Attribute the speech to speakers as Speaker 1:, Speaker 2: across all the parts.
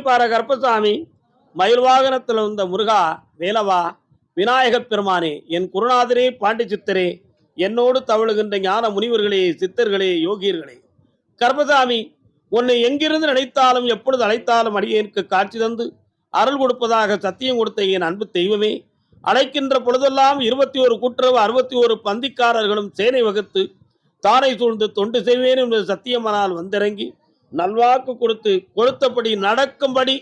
Speaker 1: பார கருப்பசாமி, மயில் வாகனத்தில் வந்த முருகா, வேலவா, விநாயகப் பெருமானே, என் குருநாதரே, பாண்டி சித்தரே, என்னோடு தவழுகின்ற ஞான முனிவர்களே, சித்தர்களே, யோகியர்களே, கருப்பசாமி, உன்னை எங்கிருந்து நினைத்தாலும் எப்பொழுது அழைத்தாலும் அடியேனுக்கு காட்சி தந்து அருள் கொடுப்பதாக சத்தியம் கொடுத்த என் அன்பு தெய்வமே, அழைக்கின்ற பொழுதெல்லாம் 21 கூட்டுறவு 61 பந்திக்காரர்களும் சேனை வகுத்து தாரை சூழ்ந்து தொண்டு செய்வேன் என்று சத்தியமானால் வந்திறங்கி நல்வாக்கு கொடுத்து கொடுத்தபடி நடக்கும்படி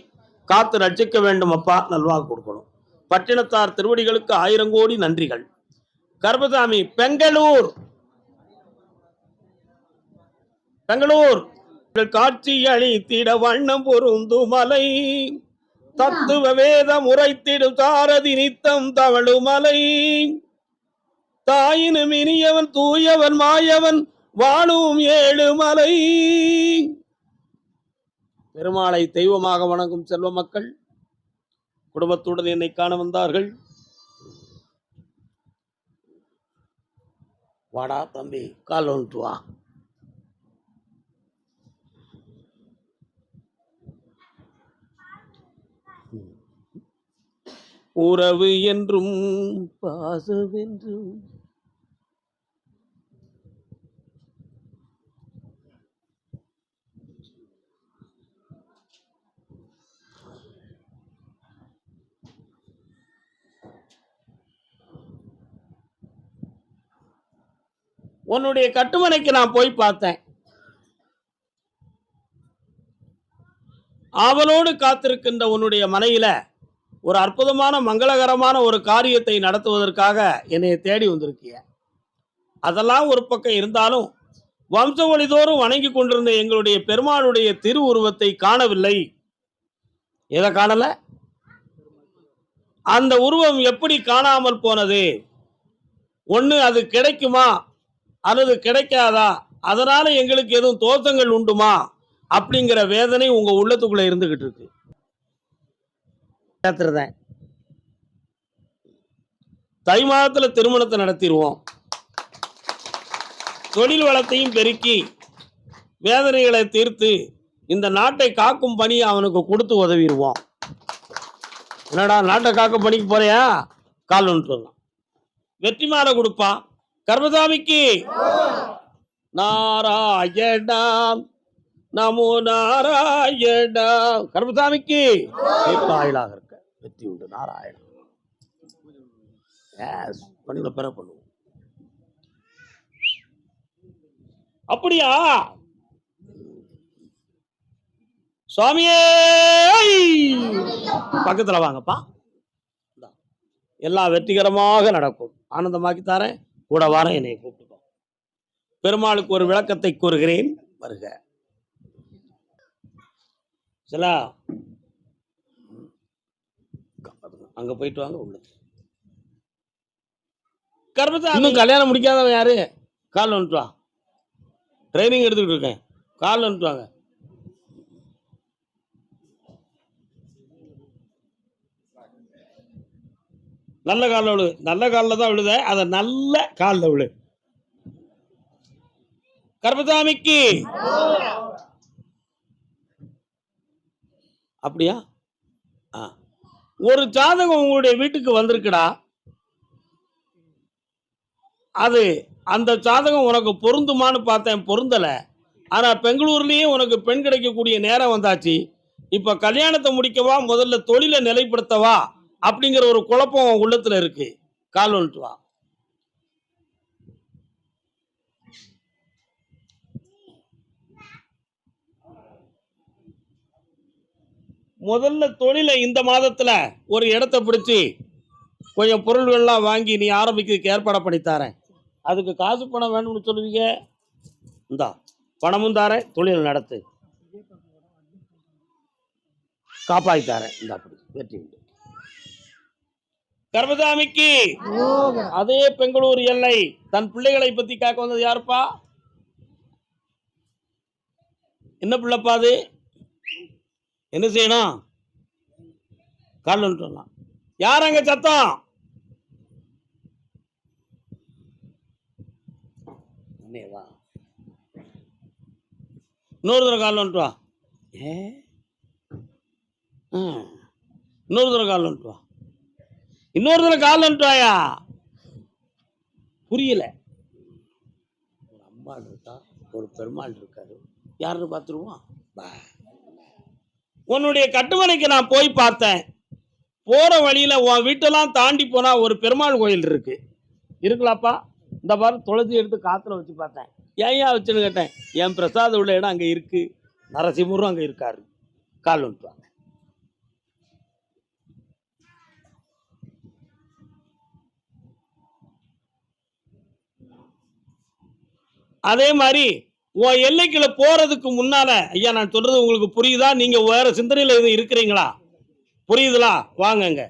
Speaker 1: காத்து ரட்சிக்க வேண்டும். அப்பா, நல்வாக்கு கொடுக்கணும். பட்டினத்தார் திருவடிகளுக்கு 1000 கோடி நன்றிகள். கருப்பசாமி, பெங்களூர் காட்சி அளித்திட வண்ணம் பொருந்து மலை, தத்துவ வேத முறைத்திடும் சாரதி நித்தம் தவழுமலை, தாயினும் இனியவன் தூயவன் மாயவன் வாழும் 7 மலை. பெருமாளை தெய்வமாக வணங்கும் செல்வ மக்கள் குடும்பத்துடன் என்னை காண வந்தார்கள். வாடா தம்பி, கால் வந்துட்டு வா. உறவு என்றும் பாசவென்றும் உன்னுடைய கட்டுமனைக்கு நான் போய் பார்த்தேன். ஆவலோடு காத்திருக்கின்ற உன்னுடைய மனையில ஒரு அற்புதமான மங்களகரமான ஒரு காரியத்தை நடத்துவதற்காக என்னை தேடி வந்திருக்கிய. அதெல்லாம் ஒரு பக்கம் இருந்தாலும் வம்ச வழிதோறும் வணங்கி கொண்டிருந்த எங்களுடைய பெருமாளுடைய திரு உருவத்தை காணவில்லை. எதை காணல? அந்த உருவம் எப்படி காணாமல் போனது? ஒன்று அது கிடைக்குமா அல்லது கிடைக்காதா, அதனால எங்களுக்கு எதுவும் தோஷங்கள் உண்டுமா அப்படிங்கிற வேதனை உங்க உள்ளத்துக்குள்ள இருந்துகிட்டு இருக்கு. தை மாதத்துல திருமணத்தை நடத்திடுவோம். தொழில் வளத்தையும் பெருக்கி வேதனைகளை தீர்த்து இந்த நாட்டை காக்கும் பணி அவனுக்கு கொடுத்து உதவிடுவோம். என்னடா நாட்டை காக்கும் பணிக்கு போறியா? கால் ஒன்று சொல்லலாம். வெற்றி மாலை கொடுப்பான். கர்மசாமிக்கு நாராயணா நமோ நாராயணா. கர்மசாமிக்கு ஆயுளாக இருக்க வெற்றி உண்டு. நாராயணா பணிகளை பெற பண்ணுவோம். அப்படியா சுவாமியே, பக்கத்துல வாங்கப்பா. எல்லாம் வெற்றிகரமாக நடக்கும். ஆனந்தமாக்கி தாரேன். கூட வார என்னை கூப்பிட்டுக்கோ. பெருமாளுக்கு ஒரு விளக்கத்தை கூறுகிறேன், வருக. சில அங்க போயிட்டு வாங்க. உள்ளது கர்மசாமி இன்னும் கல்யாணம் முடிக்காதவன் யாரு? கால் வந்துட்டு வா. ட்ரைனிங் எடுத்துக்கிட்டு இருக்கேன். கால் வந்துட்டு வாங்க. நல்ல காலில் விழு. நல்ல காலில் தான் விழுத. அதை நல்ல காலில் விழு. கர்மசாமிக்கு அப்படியா? ஒரு ஜாதகம் உங்களுடைய வீட்டுக்கு வந்திருக்குடா. அது அந்த ஜாதகம் உனக்கு பொருந்துமான்னு பார்த்தேன், பொருந்தலை. ஆனால் பெங்களூர்லேயே உனக்கு பெண் கிடைக்கக்கூடிய நேரம் வந்தாச்சு. இப்போ கல்யாணத்தை முடிக்கவா முதல்ல தொழிலை நிலைப்படுத்தவா அப்படிங்கிற ஒரு குழப்பம் உள்ளத்துல இருக்கு. கால் வந்துட்டு வா. முதல்ல தொழிலை இந்த மாதத்துல ஒரு இடத்தை பிடிச்சி கொஞ்சம் பொருள்கள்லாம் வாங்கி நீ ஆரம்பிக்கிறதுக்கு ஏற்பாடு பண்ணி தரேன். அதுக்கு காசு பணம் வேணும்னு சொல்லுவீங்க. இந்தா பணமும் தாரேன், தொழில் நடத்து, காப்பாற்றி தரேன். இந்த அப்படி வெற்றி உண்டு. கர்மசாமிக்கு அதே பெங்களூர் எல்லை. தன் பிள்ளைகளை பத்தி காக்க வந்தது யாருப்பா? என்ன பிள்ளைப்பா அது? என்ன செய்யணும்? கால் சொல்லலாம். யார் அங்க சத்தம்? இன்னொரு தடவை கால் வந்துட்டு வா. இன்னொரு தடவை கால் வந்துட்டு வா, இன்னொரு தடவை கால் வந்துட்டு வாயா. புரியல. ஒரு அம்பாள் இருக்கா, ஒரு பெருமாள் இருக்காரு, யாருன்னு பார்த்துருவோம். உன்னுடைய கட்டுமனைக்கு நான் போய் பார்த்தேன். போற வழியில உன் வீட்டெல்லாம் தாண்டி போனா ஒரு பெருமாள் கோயில் இருக்கு. இருக்கலாப்பா? இந்த பாரு, துளசி எடுத்து காத்துல வச்சு பார்த்தேன். ஏன் வச்சுன்னு கேட்டேன். என் பிரசாத உள்ள இடம் அங்க இருக்கு, நரசிம்மரும் அங்க இருக்காரு. கால் வந்துட்டு. அதே மாதிரி உன் எல்லைக்குள்ள போறதுக்கு முன்னால, ஐயா நான் சொல்றது உங்களுக்கு புரியுதா? நீங்க வேற சிந்தனையில எதுவும் இருக்கிறீங்களா? புரியுதுலா? வாங்கங்க.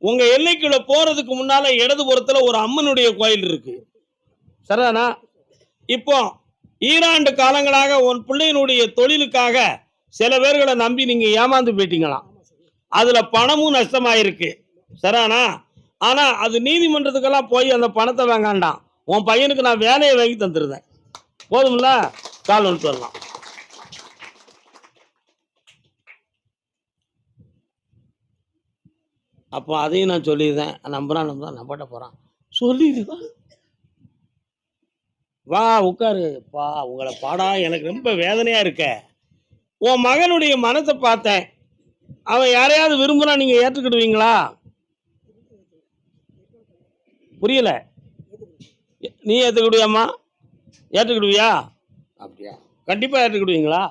Speaker 1: உங்க எல்லைக்குள்ள போறதுக்கு முன்னால இடதுபுறத்துல ஒரு அம்மனுடைய கோயில் இருக்கு. சரிதானா? இப்போ ஈராண்டு காலங்களாக உன் பிள்ளையினுடைய தொழிலுக்காக சில பேர்களை நம்பி நீங்க ஏமாந்து போயிட்டீங்களாம். அதுல பணமும் நஷ்டமாயிருக்கு. சரிதானா? ஆனா அது நீதிமன்றத்துக்கெல்லாம் போய் அந்த பணத்தை வாங்காண்டாம். உன் பையனுக்கு நான் வேலையை வாங்கி தந்துருந்தேன். போதும்ல? கால் வந்துட்டு வரலாம். அப்போ அதையும் நான் சொல்லிடுறேன். நம்பட்ட போறான். சொல்லிடுவேன். வா உட்காரு. உங்களை பாடா எனக்கு ரொம்ப வேதனையா இருக்க. உன் மகனுடைய மனத்தை பார்த்தேன். அவன் யாரையாவது விரும்புனா நீங்க ஏற்றுக்கிடுவீங்களா? புரியல. நீ ஏற்றுக்கிடுவியாம்மா? ஏற்றுக்கிடுவியா? அப்படியா? கண்டிப்பா ஏற்றுக்கிடுவீங்களா?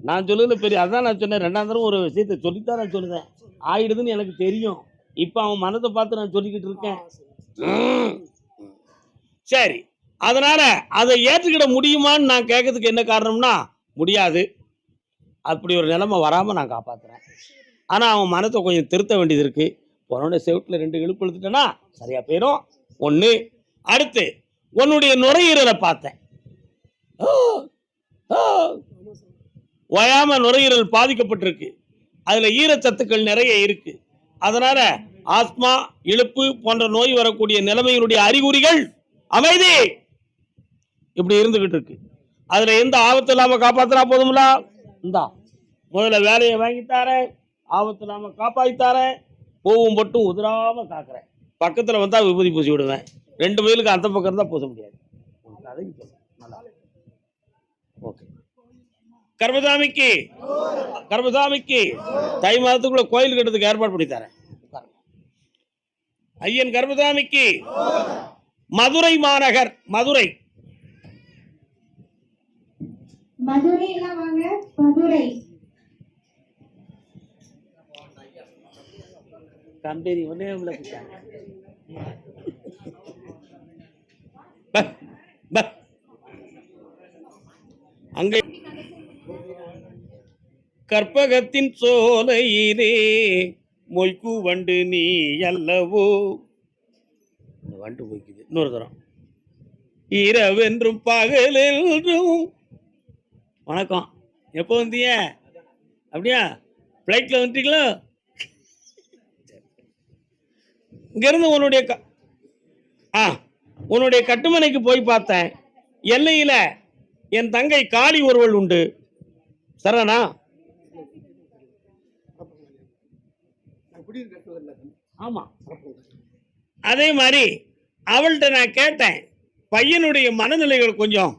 Speaker 1: நான் சொல்லுறது பெரிய, அதான் நான் சொன்னேன். 2ஆம் தடவை ஒரு விஷயத்தை சொல்லித்தான் நான் சொல்லுவேன். ஆயிடுதுன்னு எனக்கு தெரியும். இப்ப அவன் மனத்தை பார்த்து நான் சொல்லிக்கிட்டு இருக்கேன். சரி, அதனால அதை ஏற்றுக்கிட முடியுமான்னு நான் கேட்கறதுக்கு என்ன காரணம்னா, முடியாது. அப்படி ஒரு நிலைமை வராம நான் காப்பாத்துறேன். ஆனா அவன் மனத்தை கொஞ்சம் திருத்த வேண்டியது இருக்கு. உன்னோட செவுட்டுல 2 இழுப்பு எடுத்துட்டேன்னா சரியா போயிடும். 1. அடுத்து உன்னுடைய நுரையீரலை பார்த்தேன். ஓயாம நுரையீரல் பாதிக்கப்பட்டிருக்கு. அதுல ஈரச்சத்துக்கள் நிறைய இருக்கு. அதனால ஆஸ்மா, இழுப்பு போன்ற நோய் வரக்கூடிய நிலைமையினுடைய அறிகுறிகள் அமைதி இப்படி இருந்துகிட்டு இருக்கு. அதுல எந்த ஆபத்து இல்லாம காப்பாத்தினா போதும்ல. இந்தா முதல்ல வேலையை வாங்கித்தாரேன், ஆபத்து இல்லாம காப்பாத்தித்தாரேன், பூவும் பட்டும் உதிராம காக்குறேன். பக்கத்துல வந்தா விபூதி பூசி விடுவேன். 2 மைலுக்கு அந்த பக்கம் இருந்தா பூச முடியாது. ஓகே. கர்மசாமிக்கு தை மாதத்துக்குள்ள கோயில் கட்டுறதுக்கு ஏற்பாடு பண்ணி தரேன். ஐயன் கர்மசாமிக்கு மதுரை மாநகர், மதுரை கம்பெனி ஒன்னே அங்கே கற்பகத்தின் சோலையிலே மொய்க்கு வண்டு நீ அல்லவோ. வண்டு மொய்க்குது. இன்னொரு தரம். இரவென்றும் பகலென்றும். வணக்கம். எப்போ வந்தீங்க? அப்படியா? ஃப்ளைட்ல வந்துட்டீங்களா? இங்கிருந்து உன்னுடைய கட்டுமனைக்கு போய் பார்த்தேன். எல்லையில என் தங்கை காளி ஒருவள் உண்டு. சரணா? ஆமா. அதே மாதிரி அவள்கிட்ட நான் கேட்டேன், பையனுடைய மனநிலைகள் கொஞ்சம்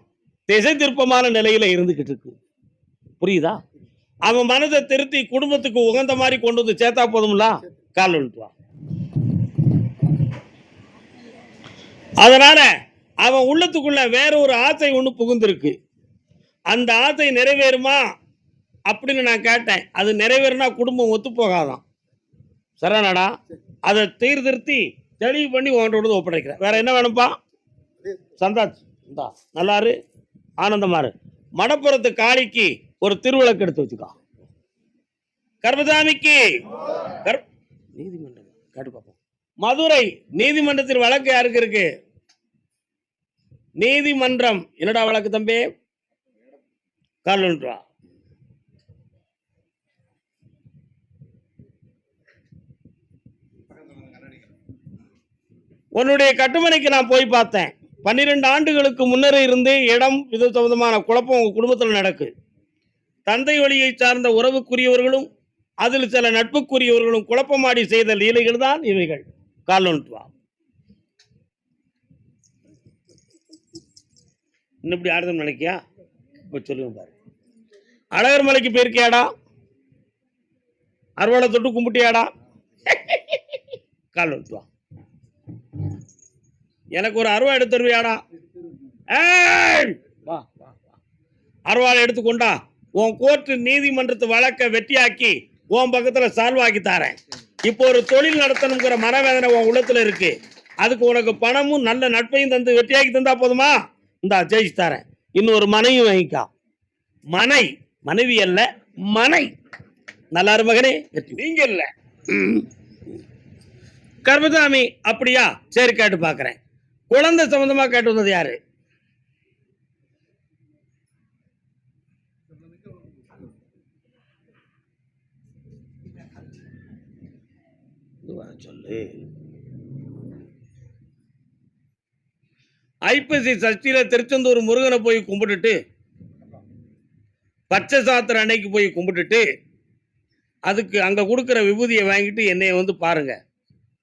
Speaker 1: திசை திருப்பமான நிலையில இருந்துகிட்டு இருக்கு. புரியுதா? அவன் மனதை திருத்தி குடும்பத்துக்கு உகந்த மாதிரி கொண்டு வந்து சேர்த்தா போதும்ல. கால் விழுத்துவா. அதனால அவன் உள்ளத்துக்குள்ள வேற ஒரு ஆசை ஒண்ணு புகுந்திருக்கு. அந்த ஆசை நிறைவேறுமா அப்படின்னு நான் கேட்டேன். அது நிறைவேறினா குடும்பம் ஒத்து போகாதான். சரணடா, அதை தீர்திருத்தி தெளிவு பண்ணி உன்கிட்ட ஒப்படைக்கிறேன். வேற என்ன வேணும்ப்பா? சந்தாச்சு இந்தா, நல்லாரு, ஆனந்தமாரு. மடப்புறத்து காளிக்கு ஒரு திருவிளக்கு எடுத்து வச்சுக்கோ. கர்மசாமிக்கு நீதிமன்றம் கேட்டு பார்ப்போம். மதுரை நீதிமன்றத்தில் வழக்கு யாருக்கு இருக்கு? நீதிமன்றம். என்னடா வழக்கு தம்பி? கால்வா. உன்னுடைய கட்டுமனைக்கு நான் போய் பார்த்தேன். 12 ஆண்டுகளுக்கு முன்னரே இருந்து இடம் இது சம்பந்தமான குழப்பம் உங்க குடும்பத்தில் நடக்கு. தந்தை வழியை சார்ந்த உறவுக்குரியவர்களும் அதில் சில நட்புக்குரியவர்களும் குழப்பமாடி செய்த லீலைகள் தான் இவைகள். காலோன்ட்டுவா இன்னும் இப்படி ஆடுதம் நினைக்கியா? இப்ப சொல்லுங்க பாரு. அழகர் மலைக்கு போயிருக்கியாடா? அறுவாளை தொட்டு கும்பிட்டியாடா? காலோன்ட்டுவா எனக்கு ஒரு அருவா எடுத்து தருவியாடா? வா வா வா அருவாளை எடுத்துக்கொண்டா உன் கோர்ட்டு நீதிமன்றத்து வழக்க வெட்டியாக்கி உன் பக்கத்துல சால்வாக்கி தாரேன். இப்போ ஒரு தொழில் நடத்தணுங்கிற மனவேதனை உன் உள்ளத்துல இருக்கு. அதுக்கு உனக்கு பணமும் நல்ல நட்பையும் தந்து வெட்டியாக்கி தந்தா போதுமா? இந்தா ஜெயிச்சு தரேன். இன்னொரு மனையும் வாங்கிக்கா. மனை, மனைவி அல்ல மனை. நல்லாரு மகனே, நீங்க இல்ல. கர்மசாமி அப்படியா? சரி கேட்டு பாக்குறேன். குழந்தை சம்பந்தமா கேட்டு வந்தது யாரு? சொல்லு. ஐப்பசி சஷ்டியில திருச்செந்தூர் முருகனை போய் கும்பிட்டுட்டு பச்சை சாத்திர அன்னைக்கு போய் கும்பிட்டுட்டு அதுக்கு அங்க கொடுக்குற விபூதியை வாங்கிட்டு என்னைய வந்து பாருங்க.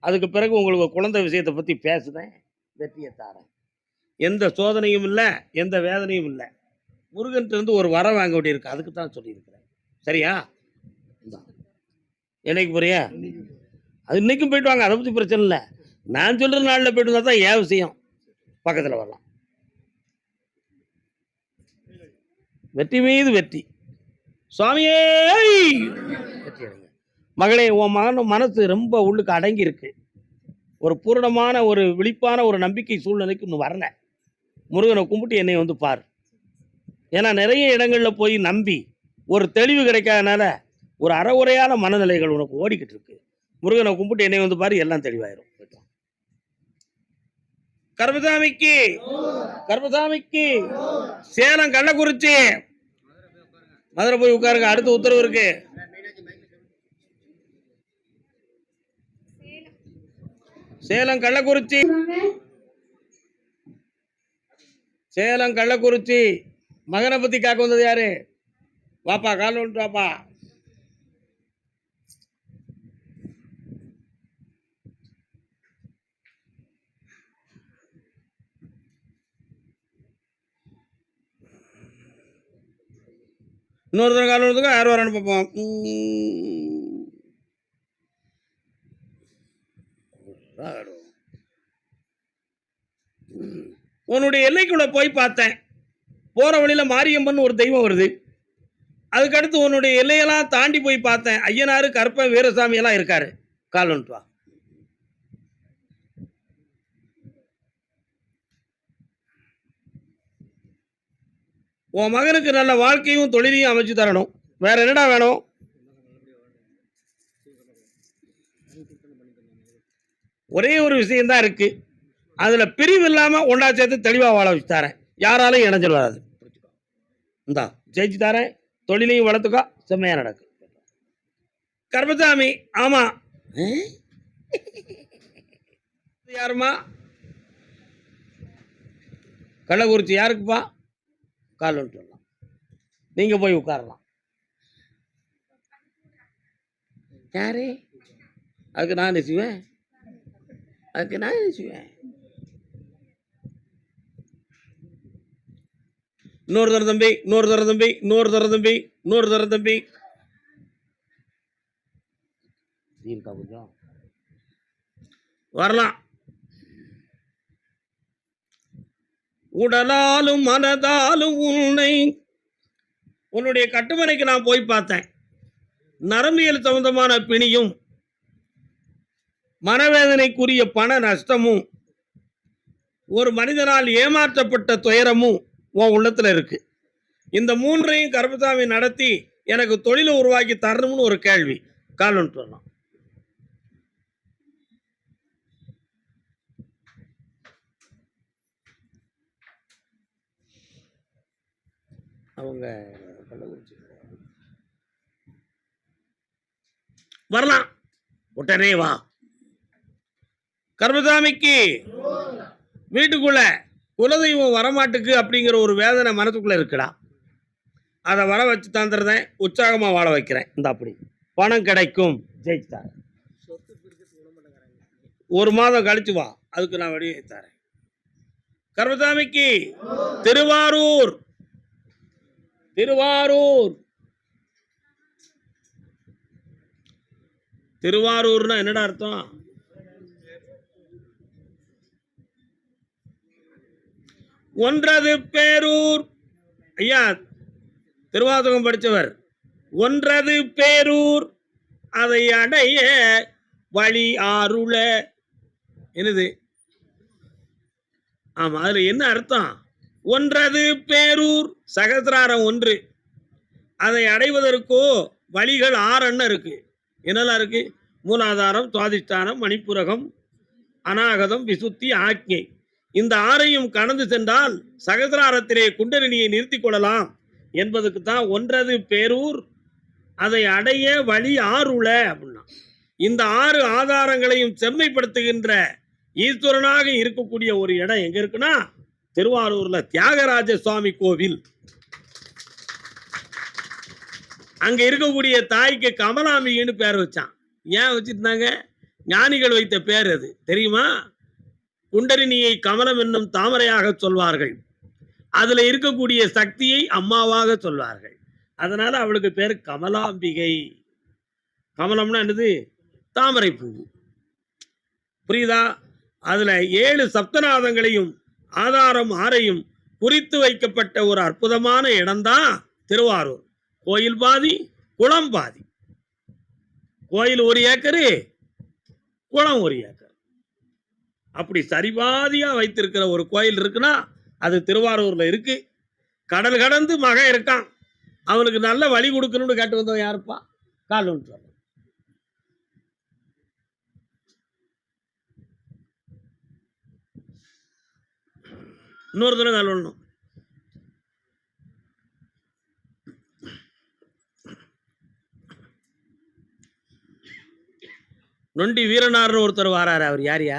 Speaker 1: அதுக்கு பிறகு உங்களுக்கு குழந்தை விஷயத்தை பத்தி பேசுறேன். வெற்றியை தாரேன். எந்த சோதனையும் இல்லை, எந்த வேதனையும் இல்லை. முருகன் இருந்து ஒரு வரம் வாங்க வேண்டியிருக்கு. அதுக்கு தான் சொல்லியிருக்கிறேன். சரியா? என்னைக்கு போறியா? அது இன்னைக்கும் போயிட்டு வாங்க. அதை பத்தி பிரச்சனை இல்லை. நான் சொல்ற நாளில் போயிட்டு வந்தா தான் ஏன் விஷயம். பக்கத்தில் வரலாம். வெற்றி மீது வெற்றி. சுவாமியே வெற்றி அடைங்க. மகளே, உன் மகன் மனசு ரொம்ப உள்ளுக்கு அடங்கி இருக்கு. ஒரு பூரணமான ஒரு விழிப்பான ஒரு நம்பிக்கை சூழ்நிலைக்கு இன்னும் வரல. முருகனை கும்பிட்டு என்னை வந்து பார். ஏன்னா நிறைய இடங்கள்ல போய் நம்பி ஒரு தெளிவு கிடைக்காதனால ஒரு அறவுரையான மனநிலைகள் உனக்கு ஓடிக்கிட்டு இருக்கு. முருகனை கும்பிட்டு என்னை வந்து பாரு, எல்லாம் தெளிவாயிரும். கர்மசாமிக்கு கர்மசாமிக்கு சேலம் கள்ளக்குறிச்சி மதுரை போய் உட்காருங்க. அடுத்த உத்தரவு இருக்கு. சேலம் கள்ளக்குறிச்சி சேலம் கள்ளக்குறிச்சி மகனை பத்தி காக்க வந்தது யாரு? வாப்பா, கால் வந்துட்டு வாப்பா. இன்னொருத்தர கால் வந்துக்கு யார் வரணும் பார்ப்போம். உன்னுடைய எல்லைக்குள்ள போய் பார்த்தேன். போற வழியில மாரியம்மன் ஒரு தெய்வம் வருது. அதுக்கடுத்து உன்னுடைய எல்லையெல்லாம் தாண்டி போய் பார்த்தேன். ஐயனாரு, கருப்பன், வீரசாமி எல்லாம் இருக்காரு. கால் வந்துட்டு வா. உன் மகனுக்கு நல்ல வாழ்க்கையும் தொழிலையும் அமைச்சு தரணும். வேற என்னடா வேணும்? ஒரே ஒரு விஷயம்தான் இருக்கு. அதுல பிரிவு இல்லாம ஒன்றா சேர்த்து தெளிவா வாழ வச்சு தரேன். யாராலும் இணைஞ்சல் வராது. இந்தா ஜெயிச்சு தரேன். தொழிலையும் வளர்த்துக்கோ, செம்மையா நடக்கு. கர்மசாமி. ஆமா. யாருமா? கள்ளக்குறிச்சி. யாருக்குப்பா? கால் வந்துட்டு வரலாம். நீங்க போய் உட்காரலாம். யாரு? அதுக்கு நான் செய்வேன். அதுக்கு நான் செய்வேன். இன்னொரு தர தம்பி, இன்னொரு தர தம்பி, இன்னொரு தர தம்பி, இன்னொரு தர தம்பி. கொஞ்சம் வரலாம். உடலாலும் மனதாலும் உன்னை உன்னுடைய கட்டுமனைக்கு நான் போய் பார்த்தேன். நரம்பியல் சம்பந்தமான பிணியும் மனவேதனைக்குரிய பண நஷ்டமும் ஒரு மனிதனால் ஏமாற்றப்பட்ட துயரமும் உன் உள்ளத்துல இருக்கு. இந்த மூன்றையும் கர்மசாமி நடத்தி எனக்கு தொழிலை உருவாக்கி தரணும்னு ஒரு கேள்வி. கால் வந்துட்டு வரலாம். அவங்க வரலாம். உடனே வா. கர்மசாமிக்கு வீட்டுக்குள்ள குலதெய்வம் வரமாட்டுக்கு அப்படிங்கிற ஒரு வேதனை மனத்துக்குள்ள இருக்குடா. அதை வர வச்சு தந்துடுறேன், உற்சாகமாக வாழ வைக்கிறேன். இந்த அப்படி பணம் கிடைக்கும், ஜெயிச்சுட்டாங்க. ஒரு மாதம் கழிச்சு வா, அதுக்கு நான் வழி தரேன். கருமசாமிக்கு திருவாரூர், திருவாரூர், திருவாரூர்னா என்னடா அர்த்தம்? ஒன்றது பேரூர். ஐயா திருவாசகம் படித்தவர். ஒன்றது பேரூர் அதை அடைய வழி ஆருள. என்னது? ஆமா, அதுல என்ன அர்த்தம்? ஒன்றது பேரூர், சகசிராரம் ஒன்று, அதை அடைவதற்கோ வழிகள் 6 இருக்கு. என்னெல்லாம் இருக்கு? மூலாதாரம், சுவாதிஷ்டானம், மணிப்புரகம், அநாகதம், விசுத்தி, ஆக்ஞை. இந்த 6ஐயும் கடந்து சென்றால் சகசிராரத்திலே குண்டலினியை நிறுத்திக் கொள்ளலாம் என்பதுக்கு தான் ஒன்றது பேரூர் அதை அடைய வழி ஆருள அப்படின்னா. இந்த 6 ஆதாரங்களையும் செம்மைப்படுத்துகின்ற ஈஸ்வரனாக இருக்கக்கூடிய ஒரு இடம் எங்க இருக்குன்னா திருவாரூர்ல தியாகராஜ சுவாமி கோவில். அங்க இருக்கக்கூடிய தாய்க்கு கமலாம்பிகைன்னு பேர் வச்சான். ஏன் வச்சிருந்தாங்க? ஞானிகள் வைத்த பேர் அது, தெரியுமா? குண்டலினியை கமலம் என்னும் தாமரையாக சொல்வார்கள், அதுல இருக்கக்கூடிய சக்தியை அம்மாவாக சொல்வார்கள். அதனால அவளுக்கு பேர் கமலாம்பிகை. கமலம்னா என்னது? தாமரை பூ. புரியுதா? அதுல 7 சப்தநாதங்களையும் ஆதாரம் 6ஐயும் குறித்து வைக்கப்பட்ட ஒரு அற்புதமான இடம்தான் திருவாரூர். கோயில் பாதி, குளம் பாதி. கோயில் 1 ஏக்கரு, குளம் 1 ஏக்கர். அப்படி சரிபாதியா வைத்திருக்கிற ஒரு கோயில் இருக்குன்னா அது திருவாரூர்ல இருக்கு. கடல் கடந்து மகன் இருக்கான், அவனுக்கு நல்ல வழி கொடுக்கணும்னு கேட்டு வந்தவன் யாருப்பா? காலூன். இன்னொரு தடவை காலணும். நொண்டி வீரனார்னு ஒருத்தர் வாராரு. அவர் யாரியா?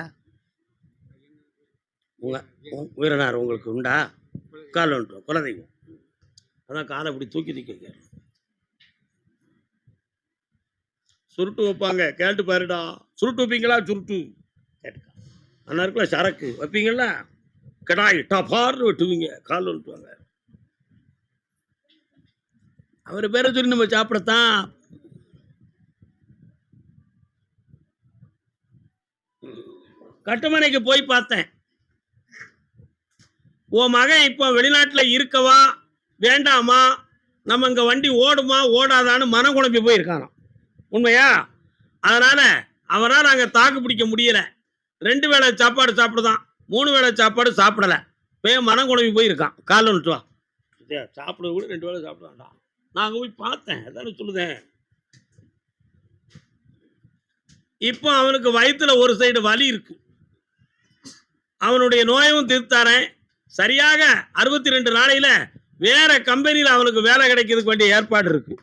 Speaker 1: வீரனார் உங்களுக்கு உண்டா? கால் ஒன்று குலதெய்வம். அதான் காலை இப்படி தூக்கி தூக்கி சுருட்டு வைப்பாங்க. கேட்டு பாருடா. சுருட்டு வைப்பீங்களா? சுருட்டு கேட்டுக்கா. அண்ணா இருக்குல்ல சரக்கு வைப்பீங்களா? கடாய் டபார்னு வெட்டுவீங்க, கால் ஒன்றுவாங்க. அவர் பேரை சொல்லி நம்ம சாப்பிடத்தான். கட்டுமனைக்கு போய் பார்த்தேன். உன் மகன் இப்போ வெளிநாட்டில் இருக்கவா வேண்டாமா, நம்ம இங்கே வண்டி ஓடுமா ஓடாதான்னு மனம் குழம்பி போயிருக்கானோ. உண்மையா? அதனால அவரால் அங்கே தாக்கு பிடிக்க முடியல. 2 வேளை சாப்பாடு சாப்பிடுதான், 3 வேளை சாப்பாடு சாப்பிடல. போய் மனம் குழம்பி போயிருக்கான். கால் ஒன்று சாப்பிட கூட 2 வேளை சாப்பிடாண்டா. நான் அங்கே போய் பார்த்தேன், அதான சொல்லுதேன். இப்போ அவனுக்கு வயிற்றுல ஒரு சைடு வலி இருக்கு. அவனுடைய நோயும் தீர்த்தாரேன். சரியாக 62 நாளையில வேற கம்பெனியில் அவனுக்கு வேலை கிடைக்கிறதுக்கு வேண்டிய ஏற்பாடு இருக்கு.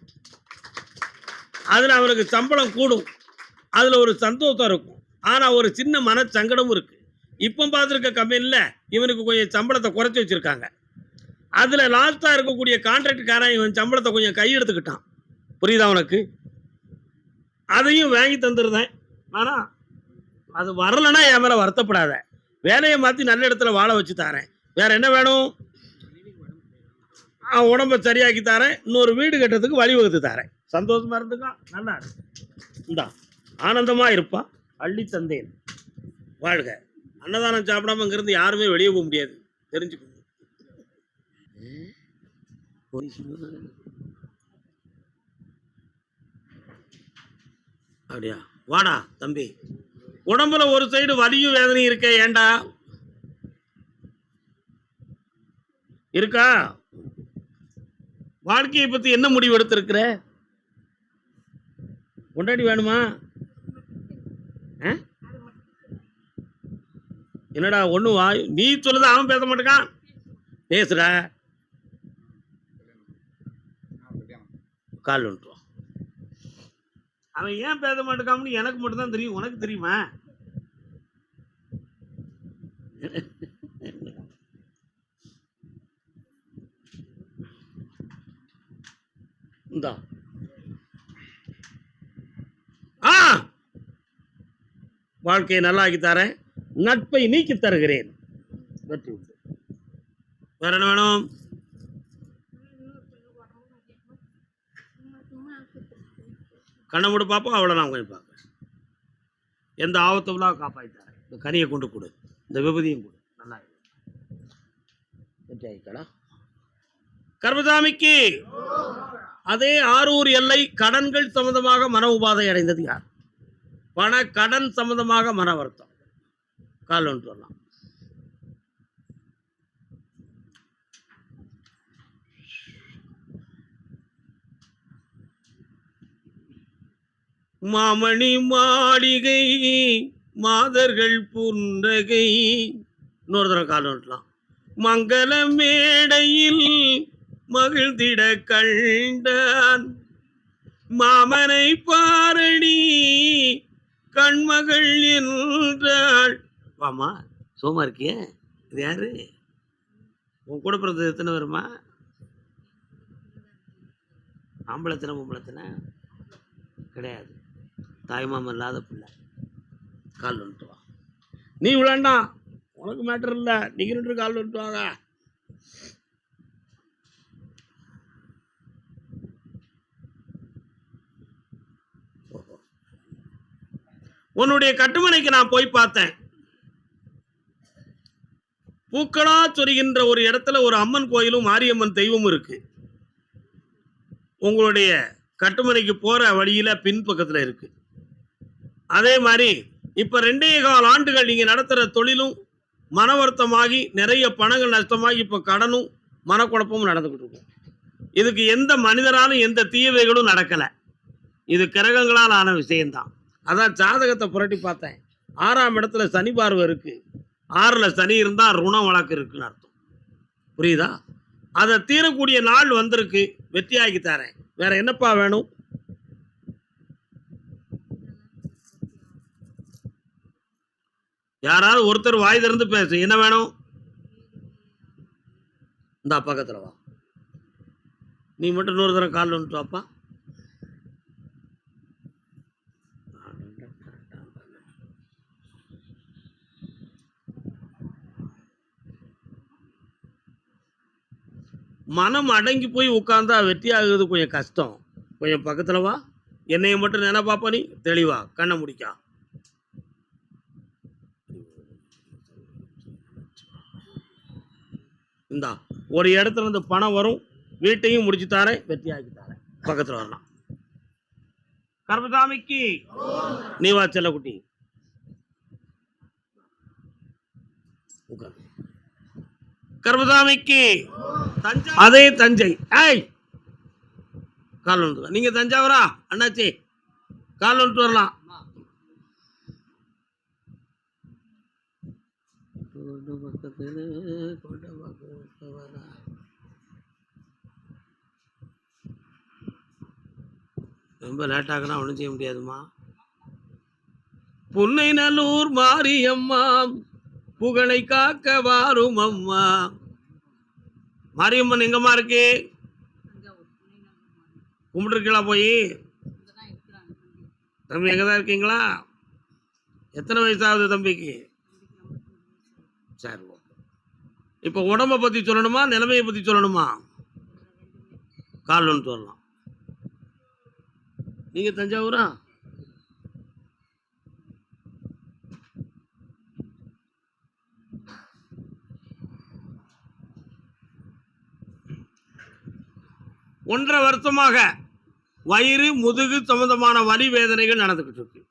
Speaker 1: அதுல அவனுக்கு சம்பளம் கூடும், அதுல ஒரு சந்தோஷம் இருக்கும். ஆனா ஒரு சின்ன மன சங்கடமும் இருக்கு. இப்போ பார்த்துருக்க கம்பெனியில் இவனுக்கு கொஞ்சம் சம்பளத்தை குறைச்சி வச்சிருக்காங்க. அதுல லாஸ்டா இருக்கக்கூடிய கான்ட்ராக்டுக்காரன் இவன் சம்பளத்தை கொஞ்சம் கையெடுத்துக்கிட்டான். புரியுதா உனக்கு? அதையும் வாங்கி தந்துருந்தேன். ஆனா அது வரலன்னா என் மேல வருத்தப்படாத. வேலையை மாற்றி நல்ல இடத்துல வாழ வச்சு தரேன். வேற என்ன வேணும்? உடம்ப சரியாக்கி தரேன். இன்னொரு வீடு கட்டுறதுக்கு வழிவகுத்து தரேன். சந்தோஷமா இருந்துக்கா, நல்லா இருக்கு. இந்தா ஆனந்தமா இருப்பா, அள்ளி தந்தேன். வாழ்க. அன்னதானம் சாப்பிடாம இங்கிருந்து யாருமே வெளியே போக முடியாது, தெரிஞ்சுக்கணும். அப்படியா? வாடா தம்பி. உடம்புல ஒரு சைடு வலியும் வேதனையும் இருக்க. ஏண்டா இருக்கா? வாழ்க்கையை பத்தி என்ன முடிவு எடுத்திருக்கிற? கொண்டாடி வேணுமா? என்னடா ஒண்ணு நீ சொல்லுத அவன் பேச மாட்டேக்கான். பேசுற கால் ஒன்று. அவன் ஏன் பேச மாட்டேக்கான்னு எனக்கு மட்டும்தான் தெரியும். உனக்கு தெரியுமா? இந்தா ஆ வாழ்க்கையை நல்லாக்கி தரேன், நட்பை நீக்கி தருகிறேன். வெற்றி உண்டு. வேற என்ன வேணும்? கண்ணை மூடு பார்ப்போம். அவ்வளோ நான் கொஞ்சம் பார்க்குறேன். எந்த ஆபத்துலாம் காப்பாற்றித்தாரேன். இந்த கனியை கொண்டு கொடு, இந்த விபதியும் கொடு. நல்லா வெற்றி ஆகிக்கடா. கர்மசாமிக்கு அதே ஆரூர் எல்லை கடன்கள் சம்பந்தமாக மன உபாதை அடைந்தது யார்? பண கடன் சம்பந்தமாக மன வருத்தம். கால் ஒன்று வரலாம். மாமணி மாளிகை மாதர்கள் புன்னகை. இன்னொரு தடவை கால் ஒன்றலாம். மங்கள மேடையில் மகிழ்ந்திட கண்டான் மாமனை பாரடி கண்மகள் என்றாள். வாமா, சோமா இருக்கிய? இது யாரு? உன் கூட பிறந்தது எத்தனை வருமா? ஆம்பளத்தின பொம்பளத்தின கிடையாது. தாய்மாமன் இல்லாத பிள்ளை. கால் வந்துட்டு வா. நீ விளாண்டா, உனக்கு மேட்டர் இல்லை. நீங்க ரெண்டு கால் வந்துட்டு வாங்க. உன்னுடைய கட்டுமனைக்கு நான் போய் பார்த்தேன். பூக்களா சொரிகின்ற ஒரு இடத்துல ஒரு அம்மன் கோயிலும் மாரியம்மன் தெய்வமும் இருக்கு. உங்களுடைய கட்டுமனைக்கு போற வழியில பின்பக்கத்துல இருக்கு. அதே மாதிரி இப்ப 2.25 ஆண்டுகள் நீங்க நடத்துற தொழிலும் மனவருத்தமாகி நிறைய பணங்கள் நஷ்டமாகி இப்ப கடனும் மனக்குழப்பமும் நடந்துகிட்டு இருக்கும். இதுக்கு எந்த மனிதராலும் எந்த தீயவைகளும் நடக்கல. இது கிரகங்களால் ஆன விஷயம்தான். அதான் ஜாதகத்தை புரட்டி பார்த்தேன். 6ஆம் இடத்துல சனி பார்வை இருக்கு. 6ல் சனி இருந்தா ருணம் வழக்கு இருக்குன்னு அர்த்தம். புரியுதா? அதை தீரக்கூடிய நாள் வந்திருக்கு. வெற்றியாக்கி தரேன். வேற என்னப்பா வேணும்? யாராவது ஒருத்தர் வாய் திறந்து பேசு. என்ன வேணும்? இந்த பக்கத்துல வா. நீ மட்டும் இன்னொரு தடவை கால் வந்துட்டு வாப்பா. மனம் அடங்கி போய் உட்கார்ந்தா வெற்றி ஆகுது கொஞ்சம் கஷ்டம். கொஞ்சம் பக்கத்துல வா. என்னைய மட்டும் நினைப்பாப்பா. நீ தெளிவா கண்ணை முடிக்கா. இந்தா ஒரு இடத்துல இருந்து பணம் வரும். வீட்டையும் முடிச்சு தாரேன், வெற்றியாக்கி தாரேன். பக்கத்துல வரலாம். கர்மசாமிக்கு நீ வா செல்லக்குட்டி. கர்மசாமிக்கு அதே தஞ்சை. ஏய் கால் ஒன்று. நீங்க தஞ்சாவூரா அண்ணாச்சி? கால் ஒன்று வரலாம். ரொம்ப லேட் ஆகுனா ஒன்றும் செய்ய முடியாதுமா. புன்னை நல்லூர் மாரியம்மா புகழை காக்க வாரும் அம்மா. மாரியம்மன் எங்கம்மா இருக்கு? கும்பிட்டுருக்கீங்களா போய்? தம்பி எங்கதான் இருக்கீங்களா? எத்தனை வயசாகுது தம்பிக்கு? சரி, இப்போ உடம்பை பத்தி சொல்லணுமா நிலைமையை பத்தி சொல்லணுமா? கால் ஒன்று சொல்லலாம். நீங்க தஞ்சாவூரா? ஒன்றரை வருஷமாக வயிறு முதுகு சம்பந்தமான வலி வேதனைகள் நடந்துகிட்டு இருக்கு.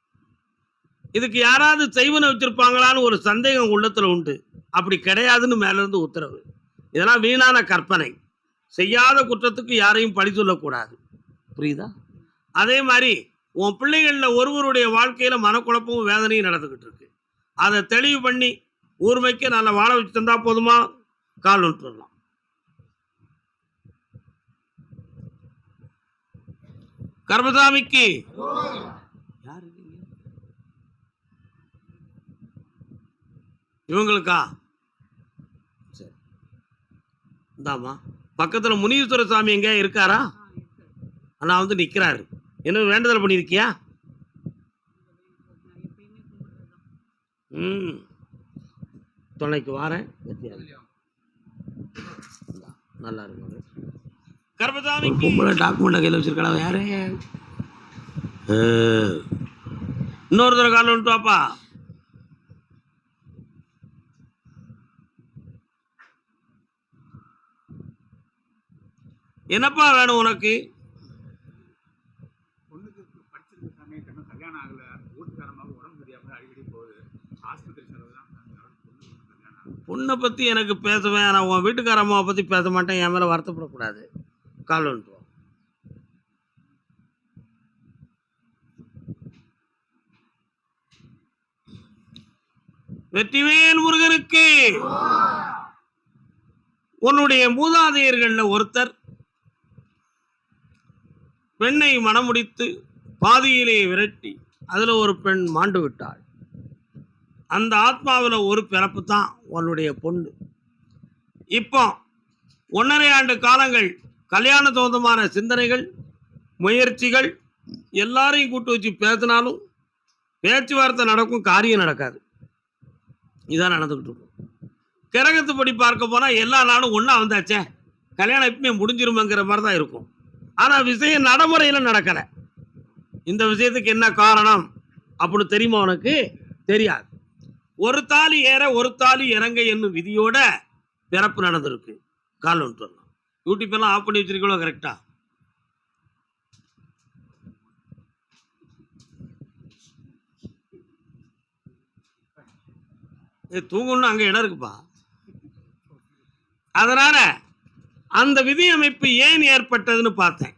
Speaker 1: இதுக்கு யாராவது செய்வன வச்சிருப்பாங்களான்னு ஒரு சந்தேகம் உள்ளத்துல உண்டு. அப்படி கிடையாதுன்னு மேல இருந்து உத்தரவு. இதெல்லாம் வீணான கற்பனை. செய்யாத குற்றத்துக்கு யாரையும் பழி சொல்லக்கூடாது. புரியுதா? அதே மாதிரி உன் பிள்ளைகள்ல ஒருவருடைய வாழ்க்கையில மனக்குழப்பமும் வேதனையும் நடந்துகிட்டு இருக்கு. அதை தெளிவு பண்ணி ஊர்மைக்கு நல்ல வாழ வச்சு தந்தா போதுமா? கால் ஒன்று சொல்லலாம். கர்மசாமிக்கு யாரு இவங்களுக்கா? சரி இந்தாமா. பக்கத்துல முனீஸ்வர சாமி எங்க இருக்காரா? அண்ணா வந்து நிற்கிறாரு. என்ன வேண்டுதல் பண்ணியிருக்கியா? ம். துணைக்கு வாரேன். நல்லா இருக்கும். கர்மசாமி பொம்பளை டாக்குமெண்ட்டை கையில் வச்சிருக்கா யாரு? இன்னொரு தடவை கால் வந்துட்டு வாப்பா. என்னப்பா வேணும் உனக்கு? பொண்ணை பற்றி எனக்கு பேசுவேன். நான் உன் வீட்டுக்கார அம்மாவை பற்றி பேச மாட்டேன். என் மேலே வருத்தப்படக்கூடாது. கால் வந்துட்டு வா. வெற்றிவேல் முருகனுக்கு. உன்னுடைய மூதாதையர்கள் ஒருத்தர் பெண்ணை மணமுடித்து பாதியிலே விரட்டி அதுல ஒரு பெண் மாண்டு விட்டாள். அந்த ஆத்மாவில் ஒரு பிறப்பு தான் உன்னுடைய பொண்ணு. இப்போ 1.5 ஆண்டு காலங்கள் கல்யாண தோந்தமான சிந்தனைகள், முயற்சிகள், எல்லாரையும் கூட்டு வச்சு பேசினாலும் பேச்சுவார்த்தை நடக்கும், காரியம் நடக்காது. இதான் நடந்துகிட்டு இருக்கும். கிரகத்துப்படி பார்க்க போனா எல்லா நாளும் ஒன்னா வந்தாச்சே, கல்யாணம் எப்பவுமே முடிஞ்சிருமங்கிற மாதிரி தான் இருக்கும். ஆனா விஷயம் நடைமுறையில் நடக்கல. இந்த விஷயத்துக்கு என்ன காரணம் அப்படின்னு தெரியுமா உனக்கு? தெரியாது. ஒரு தாலி ஏற ஒரு தாலி இறங்க என்னும் விதியோட பிறப்பு நடந்திருக்கு. கால் ஒன்று வரலாம். யூடியூப் எல்லாம் ஆஃப் பண்ணி வச்சிருக்கீங்களோ? கரெக்டா? தூங்கணும்னு அங்க இடம் இருக்குப்பா. அதனால அந்த விதி அமைப்பு ஏன் ஏற்பட்டதுன்னு பார்த்தேன்.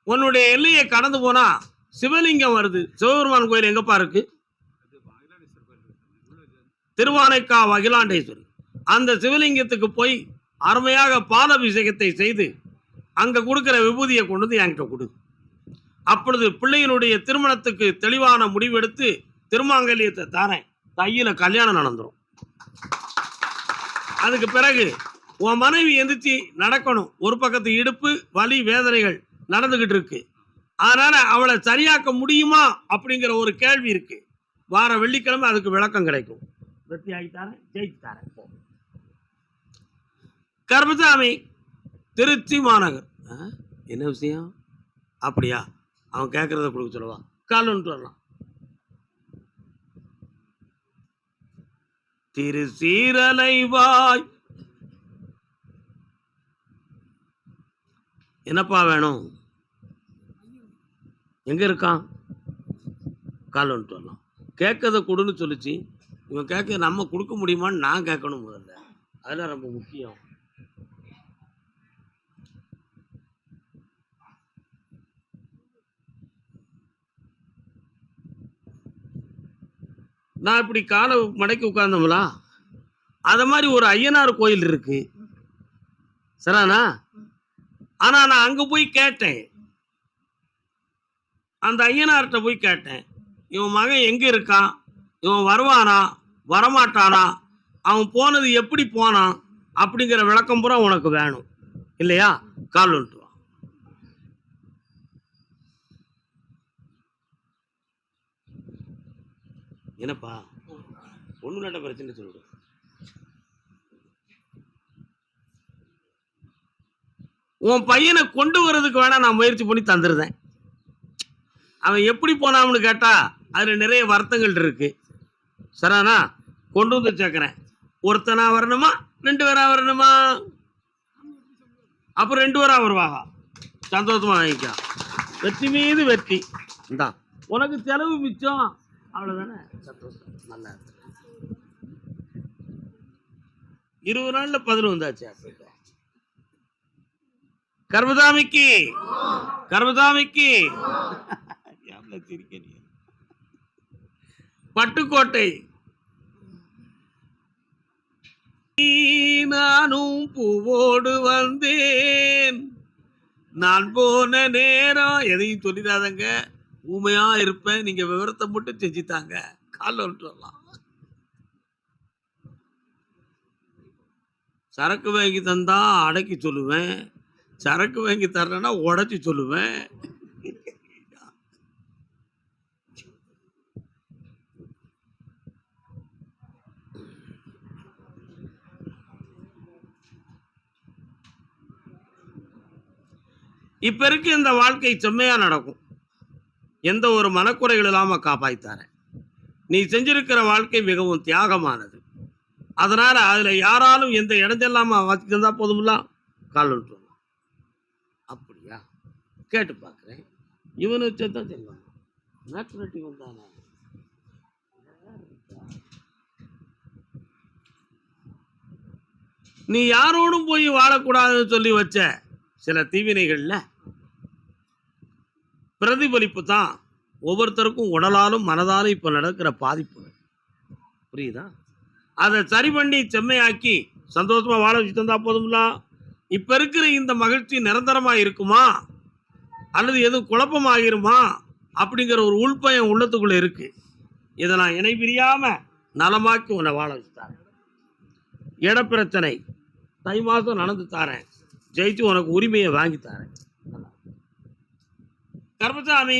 Speaker 1: உன்னுடைய எல்லையை கடந்து போனா சிவலிங்கம் வருது. சிவபெருமான் கோயில் எங்கப்பா இருக்கு? திருவானைக்கா அகிலாண்டேஸ்வரி. அந்த சிவலிங்கத்துக்கு போய் அருமையாக பாலாபிஷேகத்தை செய்து அங்க கொடுக்கிற விபூதியை கொண்டு வந்து என்கிட்ட கொடு. அப்பொழுது பிள்ளையினுடைய திருமணத்துக்கு தெளிவான முடிவெடுத்து திருமாங்கல்யத்தை தாரேன். தையில கல்யாணம் நடந்துடும். அதுக்கு பிறகு உன் மனைவி எந்திரிச்சு நடக்கணும். ஒரு பக்கத்து இடுப்பு வலி வேதனைகள் நடந்துகிட்டு இருக்கு. அதனால அவளை சரியாக்க முடியுமா அப்படிங்கிற ஒரு கேள்வி இருக்கு. வார வெள்ளிக்கிழமை அதுக்கு விளக்கம் கிடைக்கும். வெற்றி ஆகித்தாரேன், ஜெயிச்சு தாரேன். கர்மசாமி திருச்சி மாநகர். என்ன விஷயம்? அப்படியா? அவன் கேட்கறத கொடுக்க சொல்லுவா. கால் ஒன்று வரலாம். திருச்சீரலைவாய். என்னப்பா வேணும்? எங்க இருக்கான்? கால் வந்துட்டு வரலாம். கேட்கறத கொடுன்னு சொல்லிச்சு. இவன் கேட்க நம்ம கொடுக்க முடியுமான்னு நான் கேட்கணும் முதல்ல. அதெல்லாம் ரொம்ப முக்கியம். நான் இப்படி காலை மடக்கி உட்கார்ந்தோம்ல, அத மாதிரி ஒரு ஐயனார் கோயில் இருக்கு. சரிண்ணா? ஆனா நான் அங்க போய் கேட்டேன். அந்த ஐயனார்கிட்ட போய் கேட்டேன், இவன் மகன் எங்க இருக்கான், இவன் வருவானா வரமாட்டானா, அவன் போனது எப்படி போனான் அப்படிங்கிற விளக்கம் பூரா உனக்கு வேணும் இல்லையா? கால் வந்துட்டு வா. என்னப்பா பொண்ணு நட்ட பிரச்சனை சொல்லுடு. உன் பையனை கொண்டு வர்றதுக்கு வேணா நான் முயற்சி பண்ணி தந்துருந்தேன். அவன் எப்படி போனான்னு கேட்டா அதுல நிறைய வருத்தங்கள் இருக்கு. சரிண்ணா? கொண்டு வந்து சேர்க்கிறேன். ஒருத்தனா வரணுமா 2 பேரா வரணுமா? அப்ப 2 பேரா வருவாங்க. சந்தோஷமா வாங்கிக்கா. வெற்றி மீது வெற்றி. இந்தா உனக்கு செலவு மிச்சம். அவ்வளவுதானே? சந்தோஷம். நல்லா 20 நாள்ல 11 வந்தாச்சு. கர்மசாமிக்கு கர்மசாமிக்கு பட்டுக்கோட்டை. நானும் பூவோடு வந்தேன், நான் போன நேரம். எதையும் சொல்லிடாதங்க, ஊமையா இருப்பேன். நீங்க விவரத்தை மட்டும் செஞ்சுட்டாங்க. கால விட்டுறலாம். சரக்கு வாங்கி தந்தா அடக்கி சொல்லுவேன், சரக்கு வாங்கி தரலன்னா உடைச்சு சொல்லுவேன். இப்ப இருக்கு இந்த வாழ்க்கை செம்மையா நடக்கும். எந்த ஒரு மனக்குறைகள் இல்லாம காப்பாய்த்தாரேன். நீ செஞ்சிருக்கிற வாழ்க்கை மிகவும் தியாகமானது. அதனால அதுல யாராலும் எந்த இடைஞ்சல்லாம வச்சிருந்தா போதும்ல, கால் விட்டுருவாங்க. அப்படியா? கேட்டு பார்க்குறேன். இவனு வச்சதான் சொல்லுவாங்க. நேச்சுரலிட்டி வந்தானே. நீ யாரோடும் போய் வாழக்கூடாதுன்னு சொல்லி வச்ச சில தீவினைகள்ல பிரதிபலிப்பு தான் ஒவ்வொருத்தருக்கும் உடலாலும் மனதாலும் இப்ப நடக்கிற பாதிப்பு. புரியுதா? அதை சரி பண்ணி செம்மையாக்கி சந்தோஷமா வாழ வச்சு தந்தா போதும்ல. இப்ப இருக்கிற இந்த மகிழ்ச்சி நிரந்தரமா இருக்குமா அல்லது எதுவும் குழப்பமாகிருமா அப்படிங்கிற ஒரு உள்பயம் உள்ளத்துக்குள்ள இருக்கு. இதை நான் இணை பிரியாம நலமாக்கி உன்னை வாழ வச்சுத்தாரேன். இட பிரச்சனை தை மாசம் நடந்து தாரேன். ஜெயிச்சு உனக்கு உரிமையை வாங்கி தாரேன். கருப்பசாமி